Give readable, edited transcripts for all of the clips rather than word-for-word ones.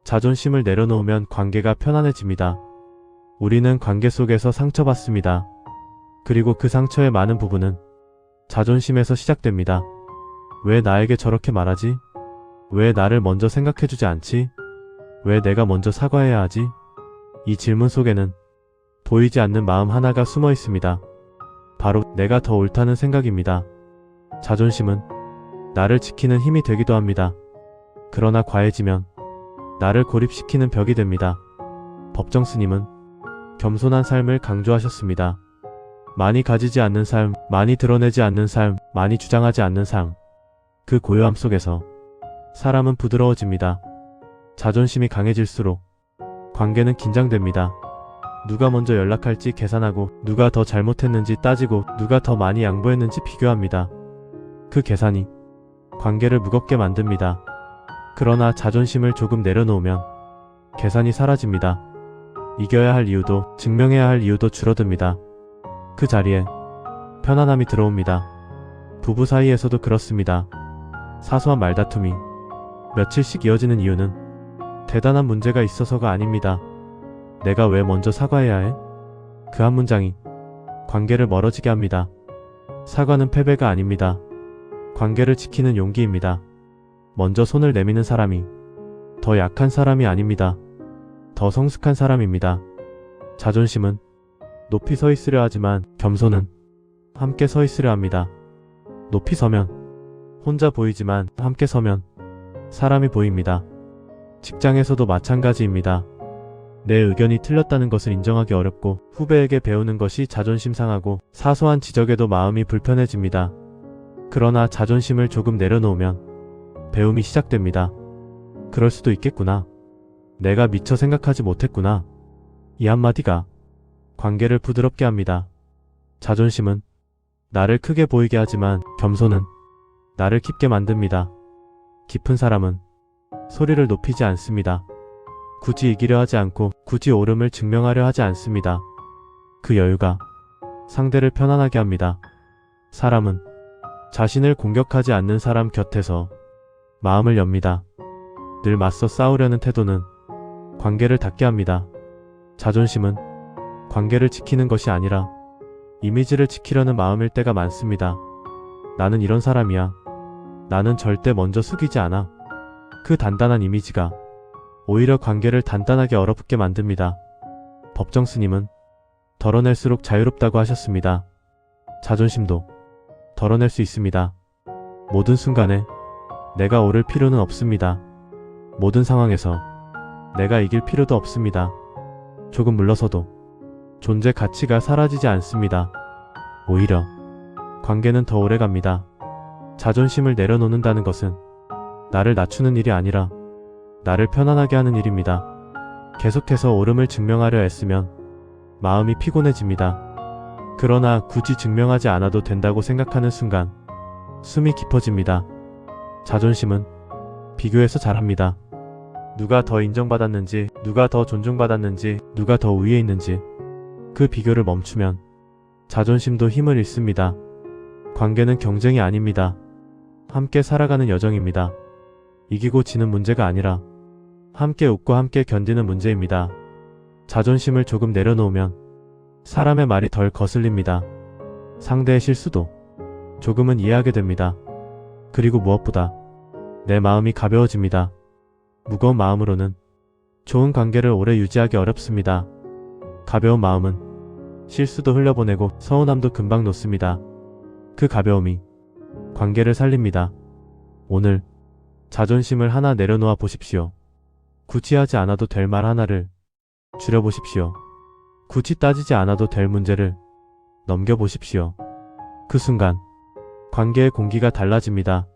자존심을 내려놓으면 관계가 편안해집니다. 우리는 관계 속에서 상처받습니다. 그리고 그 상처의 많은 부분은 자존심에서 시작됩니다. 왜 나에게 저렇게 말하지? 왜 나를 먼저 생각해주지 않지? 왜 내가 먼저 사과해야 하지? 이 질문 속에는 보이지 않는 마음 하나가 숨어 있습니다. 바로 내가 더 옳다는 생각입니다. 자존심은 나를 지키는 힘이 되기도 합니다. 그러나 과해지면 나를 고립시키는 벽이 됩니다. 법정 스님은 겸손한 삶을 강조하셨습니다. 많이 가지지 않는 삶, 많이 드러내지 않는 삶, 많이 주장하지 않는 삶. 그 고요함 속에서 사람은 부드러워집니다. 자존심이 강해질수록 관계는 긴장됩니다. 누가 먼저 연락할지 계산하고, 누가 더 잘못했는지 따지고, 누가 더 많이 양보했는지 비교합니다. 그 계산이 관계를 무겁게 만듭니다. 그러나 자존심을 조금 내려놓으면 계산이 사라집니다. 이겨야 할 이유도, 증명해야 할 이유도 줄어듭니다. 그 자리에 편안함이 들어옵니다. 부부 사이에서도 그렇습니다. 사소한 말다툼이 며칠씩 이어지는 이유는 대단한 문제가 있어서가 아닙니다. 내가 왜 먼저 사과해야 해? 그 한 문장이 관계를 멀어지게 합니다. 사과는 패배가 아닙니다. 관계를 지키는 용기입니다. 먼저 손을 내미는 사람이 더 약한 사람이 아닙니다. 더 성숙한 사람입니다. 자존심은 높이 서 있으려 하지만 겸손은 함께 서 있으려 합니다. 높이 서면 혼자 보이지만 함께 서면 사람이 보입니다. 직장에서도 마찬가지입니다. 내 의견이 틀렸다는 것을 인정하기 어렵고, 후배에게 배우는 것이 자존심 상하고, 사소한 지적에도 마음이 불편해집니다. 그러나 자존심을 조금 내려놓으면 배움이 시작됩니다. 그럴 수도 있겠구나. 내가 미처 생각하지 못했구나. 이 한마디가 관계를 부드럽게 합니다. 자존심은 나를 크게 보이게 하지만 겸손은 나를 깊게 만듭니다. 깊은 사람은 소리를 높이지 않습니다. 굳이 이기려 하지 않고, 굳이 옳음을 증명하려 하지 않습니다. 그 여유가 상대를 편안하게 합니다. 사람은 자신을 공격하지 않는 사람 곁에서 마음을 엽니다. 늘 맞서 싸우려는 태도는 관계를 닿게 합니다. 자존심은 관계를 지키는 것이 아니라 이미지를 지키려는 마음일 때가 많습니다. 나는 이런 사람이야. 나는 절대 먼저 숙이지 않아. 그 단단한 이미지가 오히려 관계를 단단하게 얼어붙게 만듭니다. 법정 스님은 덜어낼수록 자유롭다고 하셨습니다. 자존심도 덜어낼 수 있습니다. 모든 순간에 내가 오를 필요는 없습니다. 모든 상황에서 내가 이길 필요도 없습니다. 조금 물러서도 존재 가치가 사라지지 않습니다. 오히려 관계는 더 오래갑니다. 자존심을 내려놓는다는 것은 나를 낮추는 일이 아니라 나를 편안하게 하는 일입니다. 계속해서 옳음을 증명하려 애쓰면 마음이 피곤해집니다. 그러나 굳이 증명하지 않아도 된다고 생각하는 순간 숨이 깊어집니다. 자존심은 비교해서 잘합니다. 누가 더 인정받았는지, 누가 더 존중받았는지, 누가 더 위에 있는지, 그 비교를 멈추면 자존심도 힘을 잃습니다. 관계는 경쟁이 아닙니다. 함께 살아가는 여정입니다. 이기고 지는 문제가 아니라 함께 웃고 함께 견디는 문제입니다. 자존심을 조금 내려놓으면 사람의 말이 덜 거슬립니다. 상대의 실수도 조금은 이해하게 됩니다. 그리고 무엇보다 내 마음이 가벼워집니다. 무거운 마음으로는 좋은 관계를 오래 유지하기 어렵습니다. 가벼운 마음은 실수도 흘려보내고 서운함도 금방 놓습니다. 그 가벼움이 관계를 살립니다. 오늘 자존심을 하나 내려놓아 보십시오. 굳이 하지 않아도 될 말 하나를 줄여보십시오. 굳이 따지지 않아도 될 문제를 넘겨보십시오. 그 순간 관계의 공기가 달라집니다.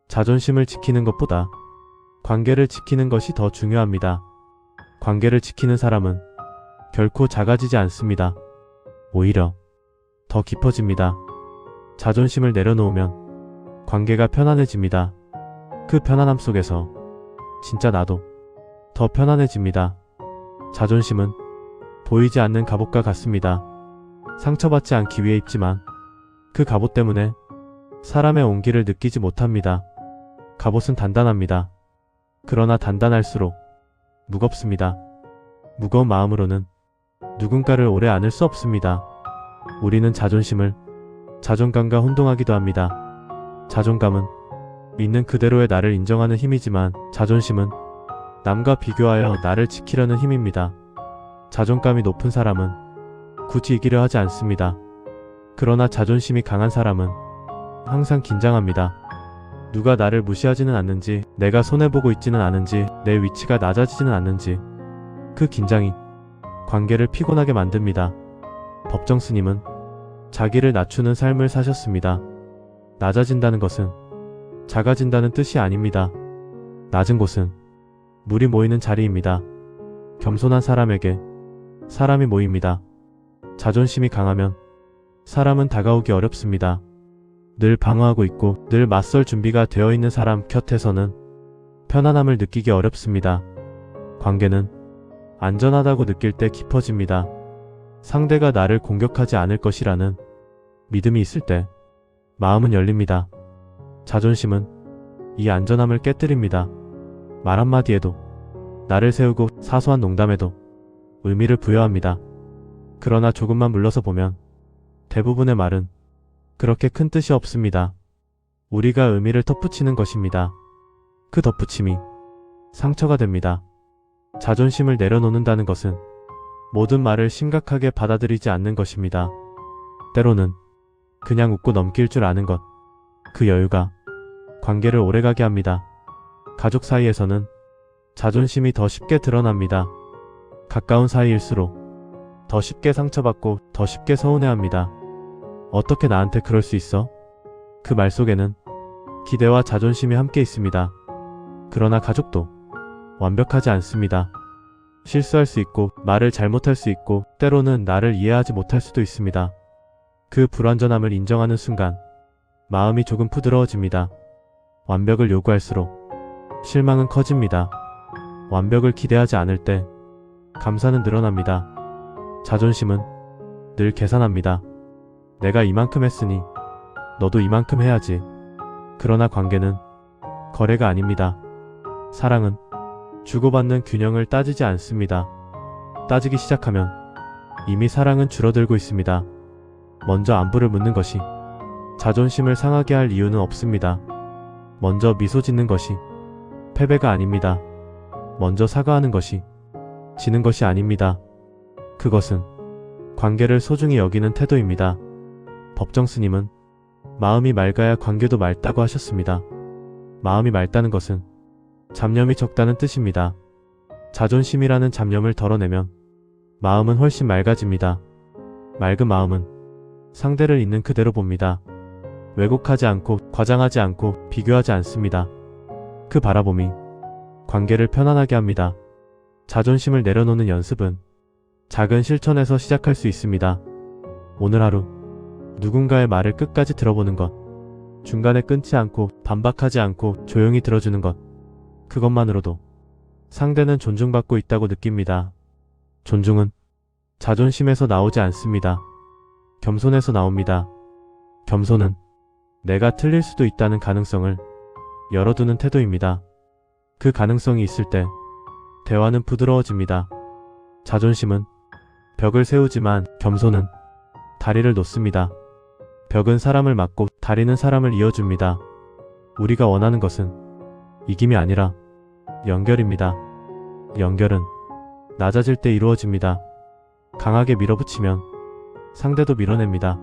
자존심을 지키는 것보다 관계를 지키는 것이 더 중요합니다. 관계를 지키는 사람은 결코 작아지지 않습니다. 오히려 더 깊어집니다. 자존심을 내려놓으면 관계가 편안해집니다. 그 편안함 속에서 진짜 나도 더 편안해집니다. 자존심은 보이지 않는 갑옷과 같습니다. 상처받지 않기 위해 입지만 그 갑옷 때문에 사람의 온기를 느끼지 못합니다. 갑옷은 단단합니다. 그러나 단단할수록 무겁습니다. 무거운 마음으로는 누군가를 오래 안을 수 없습니다. 우리는 자존감과 혼동하기도 합니다. 자존감은 있는 그대로의 나를 인정하는 힘이지만 자존심은 남과 비교하여 나를 지키려는 힘입니다. 자존감이 높은 사람은 굳이 이기려 하지 않습니다. 그러나 자존심이 강한 사람은 항상 긴장합니다. 누가 나를 무시하지는 않는지, 내가 손해보고 있지는 않은지, 내 위치가 낮아지지는 않는지, 그 긴장이 관계를 피곤하게 만듭니다. 법정 스님은 자기를 낮추는 삶을 사셨습니다. 낮아진다는 것은 작아진다는 뜻이 아닙니다. 낮은 곳은 물이 모이는 자리입니다. 겸손한 사람에게 사람이 모입니다. 자존심이 강하면 사람은 다가오기 어렵습니다. 늘 방어하고 있고 늘 맞설 준비가 되어 있는 사람 곁에서는 편안함을 느끼기 어렵습니다. 관계는 안전하다고 느낄 때 깊어집니다. 상대가 나를 공격하지 않을 것이라는 믿음이 있을 때 마음은 열립니다. 자존심은 이 안전함을 깨뜨립니다. 말 한마디에도, 나를 세우고 사소한 농담에도 의미를 부여합니다. 그러나 조금만 물러서 보면 대부분의 말은 그렇게 큰 뜻이 없습니다. 우리가 의미를 덧붙이는 것입니다. 그 덧붙임이 상처가 됩니다. 자존심을 내려놓는다는 것은 모든 말을 심각하게 받아들이지 않는 것입니다. 때로는 그냥 웃고 넘길 줄 아는 것, 그 여유가 관계를 오래가게 합니다. 가족 사이에서는 자존심이 더 쉽게 드러납니다. 가까운 사이일수록 더 쉽게 상처받고 더 쉽게 서운해합니다. 어떻게 나한테 그럴 수 있어? 그 말 속에는 기대와 자존심이 함께 있습니다. 그러나 가족도 완벽하지 않습니다. 실수할 수 있고 말을 잘못할 수 있고 때로는 나를 이해하지 못할 수도 있습니다. 그 불완전함을 인정하는 순간 마음이 조금 부드러워집니다. 완벽을 요구할수록 실망은 커집니다. 완벽을 기대하지 않을 때 감사는 늘어납니다. 자존심은 늘 계산합니다. 내가 이만큼 했으니 너도 이만큼 해야지. 그러나 관계는 거래가 아닙니다. 사랑은 주고받는 균형을 따지지 않습니다. 따지기 시작하면 이미 사랑은 줄어들고 있습니다. 먼저 안부를 묻는 것이 자존심을 상하게 할 이유는 없습니다. 먼저 미소 짓는 것이 패배가 아닙니다. 먼저 사과하는 것이 지는 것이 아닙니다. 그것은 관계를 소중히 여기는 태도입니다. 법정 스님은 마음이 맑아야 관계도 맑다고 하셨습니다. 마음이 맑다는 것은 잡념이 적다는 뜻입니다. 자존심이라는 잡념을 덜어내면 마음은 훨씬 맑아집니다. 맑은 마음은 상대를 있는 그대로 봅니다. 왜곡하지 않고 과장하지 않고 비교하지 않습니다. 그 바라봄이 관계를 편안하게 합니다. 자존심을 내려놓는 연습은 작은 실천에서 시작할 수 있습니다. 오늘 하루 누군가의 말을 끝까지 들어보는 것, 중간에 끊지 않고 반박하지 않고 조용히 들어주는 것, 그것만으로도 상대는 존중받고 있다고 느낍니다. 존중은 자존심에서 나오지 않습니다. 겸손에서 나옵니다. 겸손은 내가 틀릴 수도 있다는 가능성을 열어두는 태도입니다. 그 가능성이 있을 때 대화는 부드러워집니다. 자존심은 벽을 세우지만 겸손은 다리를 놓습니다. 벽은 사람을 막고 다리는 사람을 이어줍니다. 우리가 원하는 것은 이김이 아니라 연결입니다. 연결은 낮아질 때 이루어집니다. 강하게 밀어붙이면 상대도 밀어냅니다.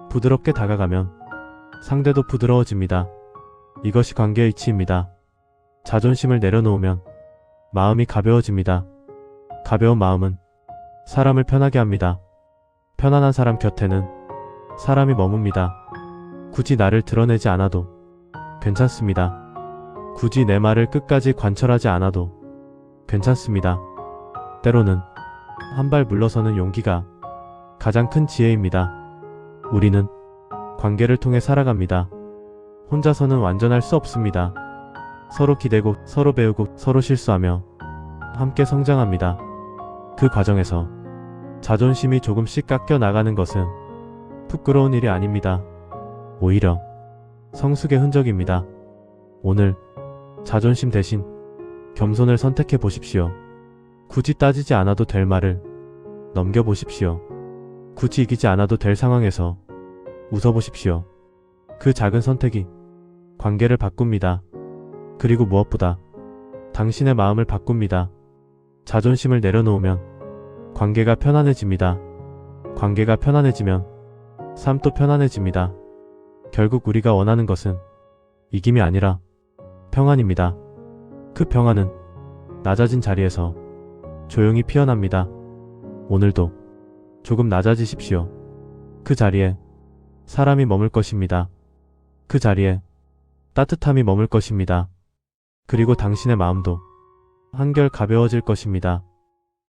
부드럽게 다가가면 상대도 부드러워집니다. 이것이 관계의 이치입니다. 자존심을 내려놓으면 마음이 가벼워집니다. 가벼운 마음은 사람을 편하게 합니다. 편안한 사람 곁에는 사람이 머뭅니다. 굳이 나를 드러내지 않아도 괜찮습니다. 굳이 내 말을 끝까지 관철하지 않아도 괜찮습니다. 때로는 한 발 물러서는 용기가 가장 큰 지혜입니다. 우리는 관계를 통해 살아갑니다. 혼자서는 완전할 수 없습니다. 서로 기대고 서로 배우고 서로 실수하며 함께 성장합니다. 그 과정에서 자존심이 조금씩 깎여 나가는 것은 부끄러운 일이 아닙니다. 오히려 성숙의 흔적입니다. 오늘 자존심 대신 겸손을 선택해 보십시오. 굳이 따지지 않아도 될 말을 넘겨보십시오. 굳이 이기지 않아도 될 상황에서 웃어보십시오. 그 작은 선택이 관계를 바꿉니다. 그리고 무엇보다 당신의 마음을 바꿉니다. 자존심을 내려놓으면 관계가 편안해집니다. 관계가 편안해지면 삶도 편안해집니다. 결국 우리가 원하는 것은 이김이 아니라 평안입니다. 그 평안은 낮아진 자리에서 조용히 피어납니다. 오늘도 조금 낮아지십시오. 그 자리에 사람이 머물 것입니다. 그 자리에 따뜻함이 머물 것입니다. 그리고 당신의 마음도 한결 가벼워질 것입니다.